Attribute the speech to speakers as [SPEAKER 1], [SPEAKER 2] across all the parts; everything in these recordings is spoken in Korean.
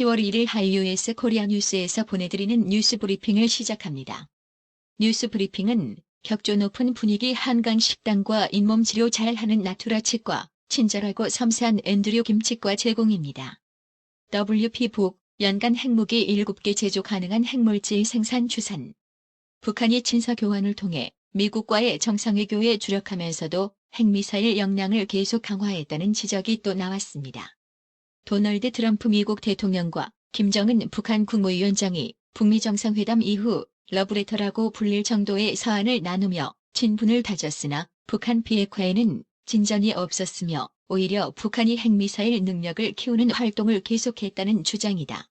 [SPEAKER 1] 10월 1일 하이유에스 코리아 뉴스에서 보내드리는 뉴스 브리핑을 시작합니다. 뉴스 브리핑은 격조 높은 분위기 한강 식당과 잇몸 치료 잘하는 나투라 치과, 친절하고 섬세한 앤드류 김치과 제공입니다. WP북 연간 핵무기 7개 제조 가능한 핵물질 생산 추산. 북한이 친서 교환을 통해 미국과의 정상회교에 주력하면서도 핵미사일 역량을 계속 강화했다는 지적이 또 나왔습니다. 도널드 트럼프 미국 대통령과 김정은 북한 국무위원장이 북미 정상회담 이후 러브레터라고 불릴 정도의 서한을 나누며 친분을 다졌으나 북한 비핵화에는 진전이 없었으며 오히려 북한이 핵미사일 능력을 키우는 활동을 계속했다는 주장이다.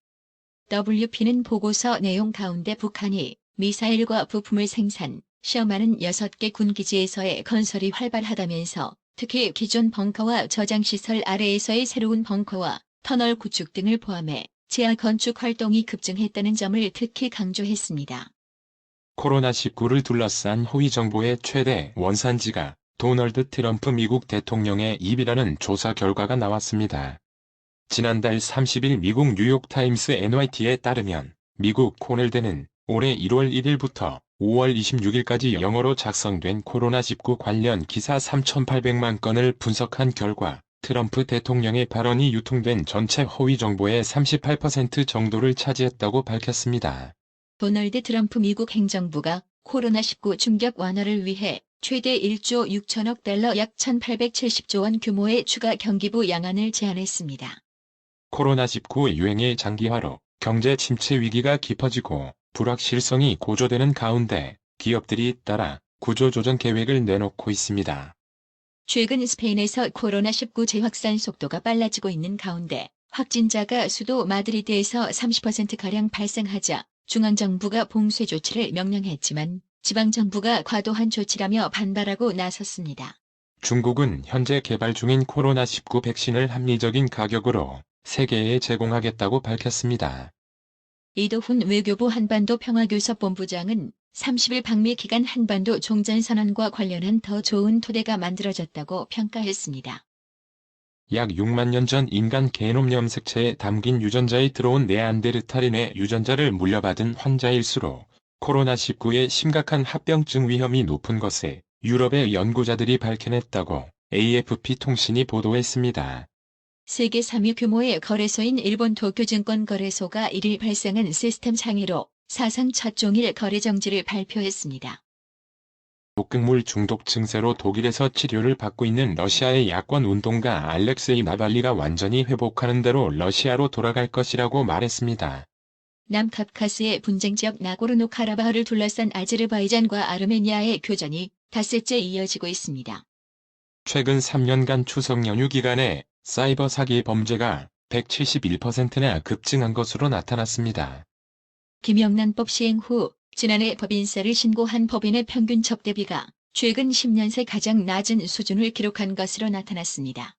[SPEAKER 1] WP는 보고서 내용 가운데 북한이 미사일과 부품을 생산, 시험하는 6개 군기지에서의 건설이 활발하다면서 특히 기존 벙커와 저장시설 아래에서의 새로운 벙커와 터널 구축 등을 포함해 지하 건축 활동이 급증했다는 점을 특히 강조했습니다.
[SPEAKER 2] 코로나19를 둘러싼 허위 정보의 최대 원산지가 도널드 트럼프 미국 대통령의 입이라는 조사 결과가 나왔습니다. 지난달 30일 미국 뉴욕타임스 NYT에 따르면 미국 코넬대는 올해 1월 1일부터 5월 26일까지 영어로 작성된 코로나19 관련 기사 3,800만 건을 분석한 결과 트럼프 대통령의 발언이 유통된 전체 허위 정보의 38% 정도를 차지했다고 밝혔습니다.
[SPEAKER 1] 도널드 트럼프 미국 행정부가 코로나19 충격 완화를 위해 최대 1조 6천억 달러 약 1,870조 원 규모의 추가 경기부 양안을 제안했습니다.
[SPEAKER 2] 코로나19 유행의 장기화로 경제 침체 위기가 깊어지고 불확실성이 고조되는 가운데 기업들이 잇따라 구조조정 계획을 내놓고 있습니다.
[SPEAKER 1] 최근 스페인에서 코로나19 재확산 속도가 빨라지고 있는 가운데 확진자가 수도 마드리드에서 30%가량 발생하자 중앙정부가 봉쇄 조치를 명령했지만 지방정부가 과도한 조치라며 반발하고 나섰습니다.
[SPEAKER 2] 중국은 현재 개발 중인 코로나19 백신을 합리적인 가격으로 세계에 제공하겠다고 밝혔습니다.
[SPEAKER 1] 이도훈 외교부 한반도 평화교섭본부장은 30일 방미 기간 한반도 종전선언과 관련한 더 좋은 토대가 만들어졌다고 평가했습니다.
[SPEAKER 2] 약 6만 년 전 인간 게놈 염색체에 담긴 유전자에 들어온 네안데르탈인의 유전자를 물려받은 환자일수록 코로나19의 심각한 합병증 위험이 높은 것을 유럽의 연구자들이 밝혀냈다고 AFP 통신이 보도했습니다.
[SPEAKER 1] 세계 3위 규모의 거래소인 일본 도쿄증권거래소가 1일 발생한 시스템 장애로 사상 첫 종일 거래 정지를 발표했습니다.
[SPEAKER 2] 독극물 중독 증세로 독일에서 치료를 받고 있는 러시아의 야권 운동가 알렉세이 나발리가 완전히 회복하는 대로 러시아로 돌아갈 것이라고 말했습니다.
[SPEAKER 1] 남카프카스의 분쟁 지역 나고르노카라바흐를 둘러싼 아제르바이잔과 아르메니아의 교전이 닷새째 이어지고 있습니다.
[SPEAKER 2] 최근 3년간 추석 연휴 기간에 사이버 사기 범죄가 171%나 급증한 것으로 나타났습니다.
[SPEAKER 1] 김영란법 시행 후 지난해 법인세를 신고한 법인의 평균 접대비가 최근 10년 새 가장 낮은 수준을 기록한 것으로 나타났습니다.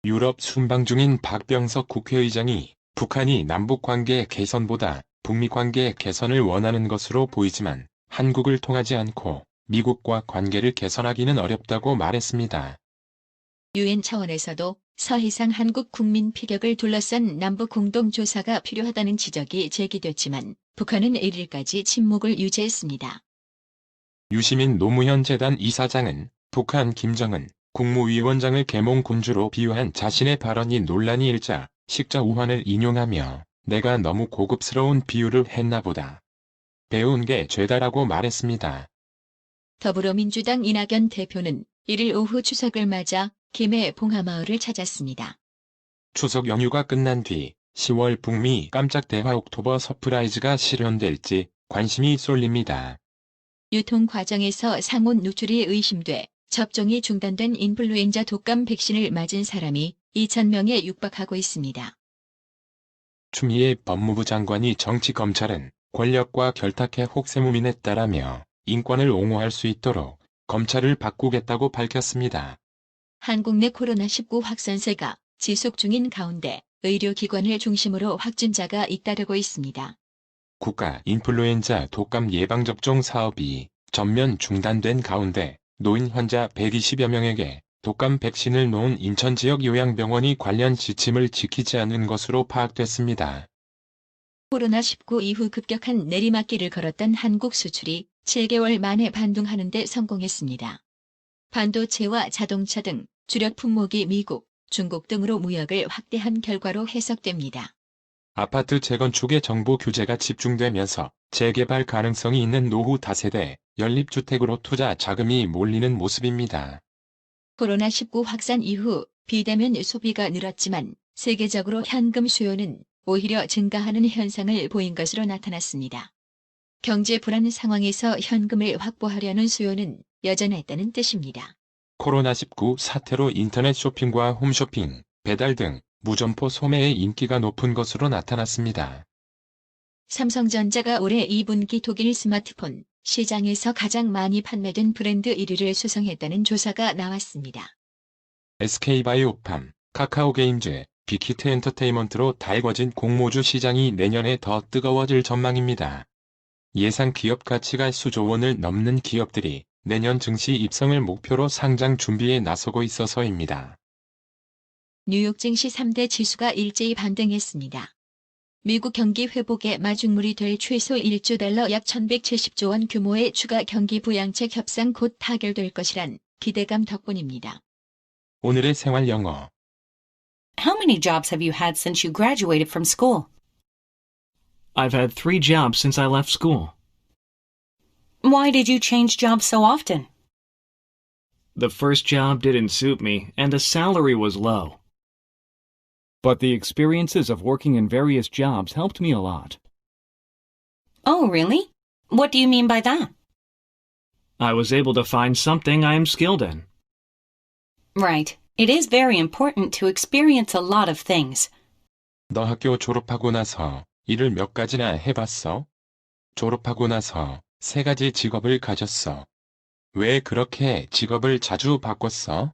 [SPEAKER 2] 유럽 순방 중인 박병석 국회의장이 북한이 남북관계 개선보다 북미관계 개선을 원하는 것으로 보이지만 한국을 통하지 않고 미국과 관계를 개선하기는 어렵다고 말했습니다.
[SPEAKER 1] 유엔 차원에서도 서해상 한국 국민 피격을 둘러싼 남북 공동조사가 필요하다는 지적이 제기됐지만 북한은 1일까지 침묵을 유지했습니다.
[SPEAKER 2] 유시민 노무현 재단 이사장은 북한 김정은 국무위원장을 계몽 군주로 비유한 자신의 발언이 논란이 일자 식자 우환을 인용하며 내가 너무 고급스러운 비유를 했나 보다. 배운 게 죄다라고 말했습니다.
[SPEAKER 1] 더불어민주당 이낙연 대표는 1일 오후 추석을 맞아 김해 봉하마을을 찾았습니다.
[SPEAKER 2] 추석 연휴가 끝난 뒤 10월 북미 깜짝 대화 옥토버 서프라이즈가 실현될지 관심이 쏠립니다.
[SPEAKER 1] 유통 과정에서 상온 누출이 의심돼 접종이 중단된 인플루엔자 독감 백신을 맞은 사람이 2,000명에 육박하고 있습니다.
[SPEAKER 2] 추미애 법무부 장관이 정치 검찰은 권력과 결탁해 혹세무민했다라며 인권을 옹호할 수 있도록 검찰을 바꾸겠다고 밝혔습니다.
[SPEAKER 1] 한국 내 코로나19 확산세가 지속 중인 가운데 의료기관을 중심으로 확진자가 잇따르고 있습니다.
[SPEAKER 2] 국가 인플루엔자 독감 예방접종 사업이 전면 중단된 가운데 노인 환자 120여 명에게 독감 백신을 놓은 인천 지역 요양병원이 관련 지침을 지키지 않은 것으로 파악됐습니다.
[SPEAKER 1] 코로나19 이후 급격한 내리막길을 걸었던 한국 수출이 7개월 만에 반등하는 데 성공했습니다. 반도체와 자동차 등 주력 품목이 미국, 중국 등으로 무역을 확대한 결과로 해석됩니다.
[SPEAKER 2] 아파트 재건축의 정부 규제가 집중되면서 재개발 가능성이 있는 노후 다세대, 연립주택으로 투자 자금이 몰리는 모습입니다.
[SPEAKER 1] 코로나19 확산 이후 비대면 소비가 늘었지만 세계적으로 현금 수요는 오히려 증가하는 현상을 보인 것으로 나타났습니다. 경제 불안 상황에서 현금을 확보하려는 수요는 여전했다는 뜻입니다.
[SPEAKER 2] 코로나19 사태로 인터넷 쇼핑과 홈쇼핑, 배달 등 무점포 소매의 인기가 높은 것으로 나타났습니다.
[SPEAKER 1] 삼성전자가 올해 2분기 독일 스마트폰 시장에서 가장 많이 판매된 브랜드 1위를 수성했다는 조사가 나왔습니다.
[SPEAKER 2] SK바이오팜, 카카오게임즈, 빅히트 엔터테인먼트로 달궈진 공모주 시장이 내년에 더 뜨거워질 전망입니다. 예상 기업 가치가 수조 원을 넘는 기업들이 내년 증시 입성을 목표로 상장 준비에 나서고 있어서입니다.
[SPEAKER 1] 뉴욕 증시 3대 지수가 일제히 반등했습니다. 미국 경기 회복의 마중물이 될 최소 1조 달러 약 1170조 원 규모의 추가 경기 부양책 협상 곧 타결될 것이란 기대감 덕분입니다.
[SPEAKER 2] 오늘의 생활 영어.
[SPEAKER 3] How many jobs have you had since you graduated from school?
[SPEAKER 4] I've had 3 jobs since I left school.
[SPEAKER 3] Why did you change jobs so often?
[SPEAKER 4] The first job didn't suit me, and the salary was low. But the experiences of working in various jobs helped me a lot.
[SPEAKER 3] Oh, really? What do you mean by that?
[SPEAKER 4] I was able to find something I am skilled in.
[SPEAKER 3] Right. It is very important to experience a lot of things.
[SPEAKER 2] 너 학교 졸업하고 나서 일을 몇 가지나 해봤어? 졸업하고 나서 3가지 직업을 가졌어. 왜 그렇게 직업을 자주 바꿨어?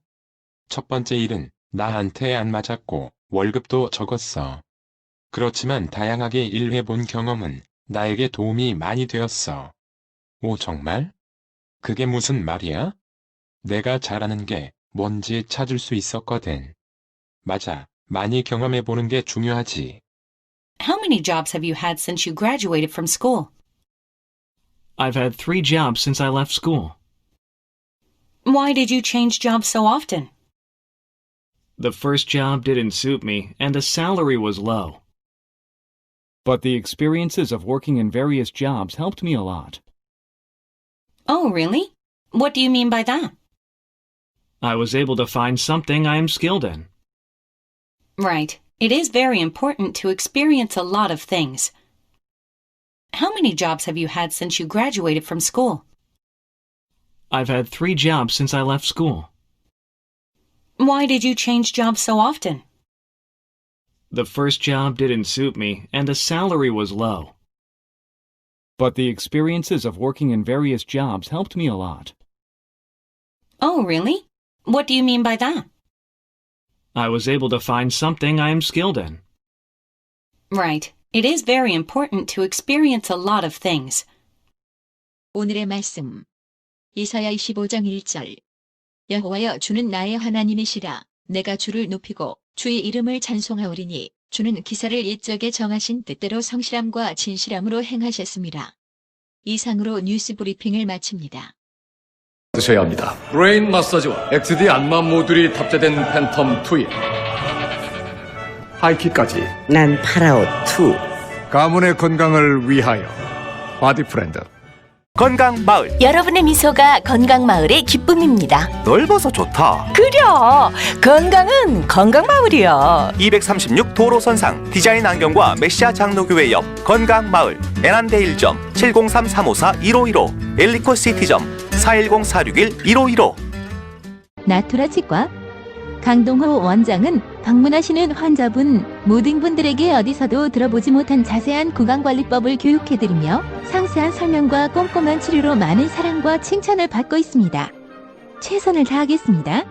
[SPEAKER 2] 첫 번째 일은 나한테 안 맞았고 월급도 적었어. 그렇지만 다양하게 일해본 경험은 나에게 도움이 많이 되었어. 오, 정말? 그게 무슨 말이야? 내가 잘하는 게 뭔지 찾을 수 있었거든. 맞아, 많이 경험해보는 게 중요하지.
[SPEAKER 3] How many jobs have you had since you graduated from school?
[SPEAKER 4] I've had 3 jobs since I left school.
[SPEAKER 3] Why did you change jobs so often?
[SPEAKER 4] The first job didn't suit me, and the salary was low. But the experiences of working in various jobs helped me a lot.
[SPEAKER 3] Oh, really? What do you mean by that?
[SPEAKER 4] I was able to find something I am skilled in.
[SPEAKER 3] Right. It is very important to experience a lot of things. How many jobs have you had since you graduated from school?
[SPEAKER 4] I've had 3 jobs since I left school.
[SPEAKER 3] Why did you change jobs so often?
[SPEAKER 4] The first job didn't suit me, and the salary was low. But the experiences of working in various jobs helped me a lot.
[SPEAKER 3] Oh, really? What do you mean by that?
[SPEAKER 4] I was able to find something I am skilled in.
[SPEAKER 3] Right. It is very important to experience a lot of things.
[SPEAKER 1] 오늘의 말씀. 이사야 25장 1절. 여호와여 주는 나의 하나님이시라. 내가 주를 높이고 주의 이름을 찬송하오리니 주는 기사를 옛적에 정하신 뜻대로 성실함과 진실함으로 행하셨습니다. 이상으로 뉴스 브리핑을 마칩니다.
[SPEAKER 5] 드셔야 합니다. 브레인 마사지와 XD 안마 모듈이 탑재된 팬텀 2에 하이킥까지
[SPEAKER 6] 난 파라오 2.
[SPEAKER 5] 가문의 건강을 위하여 바디 프렌드
[SPEAKER 7] 건강마을.
[SPEAKER 8] 여러분의 미소가 건강마을의 기쁨입니다.
[SPEAKER 7] 넓어서 좋다.
[SPEAKER 8] 그려! 건강은 건강마을이야.
[SPEAKER 7] 236 도로선상 디자인 안경과 메시아 장로교회 옆 건강마을. 애난데 1점 703-354-1515 엘리코 시티점 410-461-1515.
[SPEAKER 9] 나투라 치과 강동호 원장은 방문하시는 환자분 모든 분들에게 어디서도 들어보지 못한 자세한 구강관리법을 교육해드리며 상세한 설명과 꼼꼼한 치료로 많은 사랑과 칭찬을 받고 있습니다. 최선을 다하겠습니다.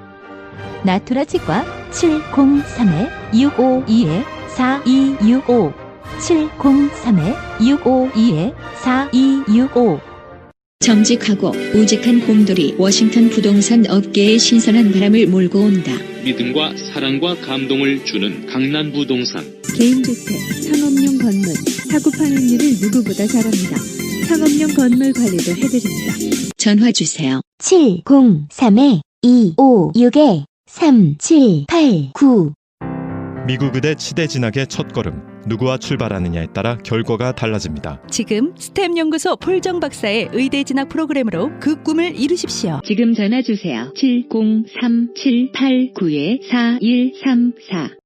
[SPEAKER 9] 나투라 치과 703-652-4265 703-652-4265
[SPEAKER 1] 정직하고 우직한 곰돌이 워싱턴 부동산 업계에 신선한 바람을 몰고 온다.
[SPEAKER 10] 믿음과 사랑과 감동을 주는 강남부동산.
[SPEAKER 9] 개인주택, 상업용 건물, 사고 판매율을 누구보다 잘합니다. 상업용 건물 관리도 해드립니다.
[SPEAKER 1] 전화 주세요.
[SPEAKER 9] 703-256-3789
[SPEAKER 11] 미국 의대 치대 진학의 첫걸음, 누구와 출발하느냐에 따라 결과가 달라집니다.
[SPEAKER 8] 지금 스템 연구소 폴정 박사의 의대 진학 프로그램으로 그 꿈을 이루십시오.
[SPEAKER 1] 지금 전화 주세요. 703-789-4134